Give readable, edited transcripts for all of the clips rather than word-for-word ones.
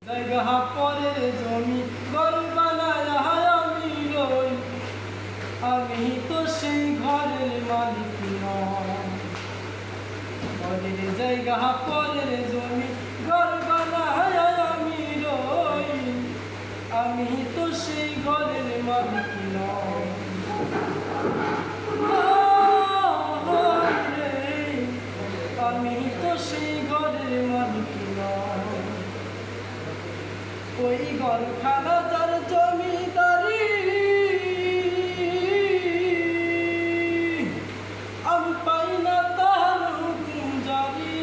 জায়গা পরের জমি ঘর বানায় আমি রই, আমি তো সেই ঘরের মালিক নই। পরের জায়গা পরের জমি ঘর বানায় আমি রই, আমি তো সেই ঘরের মালিক নই। আমি তো সেই ঘরের মালিক নই। ওই ঘরখানা যার জমিদারি, আমি পাই না তার হুকুম জারি।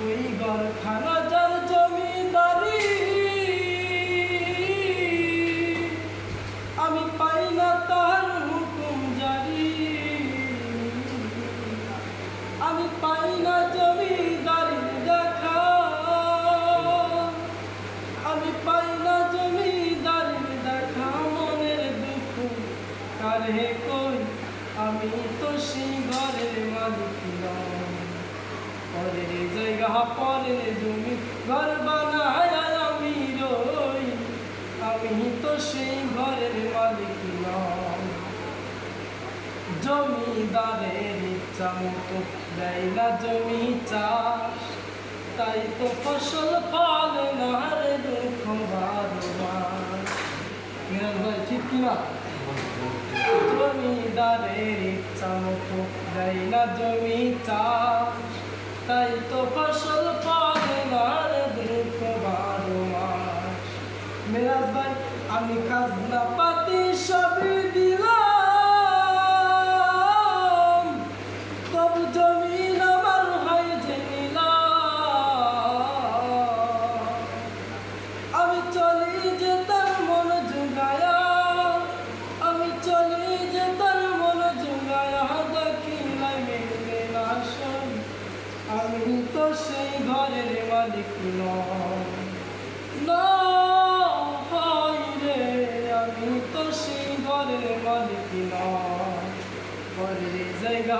ওই ঘরখানা যার জমিদারি, আমি পাই না তার হুকুম জারি। আমি পাই না জমিদারি দেখা, আমি পাই না জমিদারি দেখা। মনের দুঃখ কারে কই, আমি তো সেই ঘরের মালিক নই। পরের জায়গা পরের জমি ঘর বানায় আমি রই, আমি তো সেই ঘরের মালিক নই। জমিদারের ইচ্ছা মতো দেয় না জমি চাষ, তাই তো ফসল ফলে না রে দুঃখ 12 মাস। মিরাজ ভাই ঠিক কিনা? জমিদারের ইচ্ছা মতো দেয় না জমি চাষ, তাই তো ফসল ফলে না রে দুঃখ 12 মাস। মিরাজ ভাই আমি খাজনা পাতি সবই দিলাম, তবু জমিন আমার হয় যে নিলাম। আমি চলি যে তার মন জুগায়া, আমি চলি যে তার মন জুগায়া, দেখিলাই মিলবে না সই, আমি তো সেই ঘরের মালিক নই রে, আমি তো সেই ঘরের মালিক নই। পরের জায়গা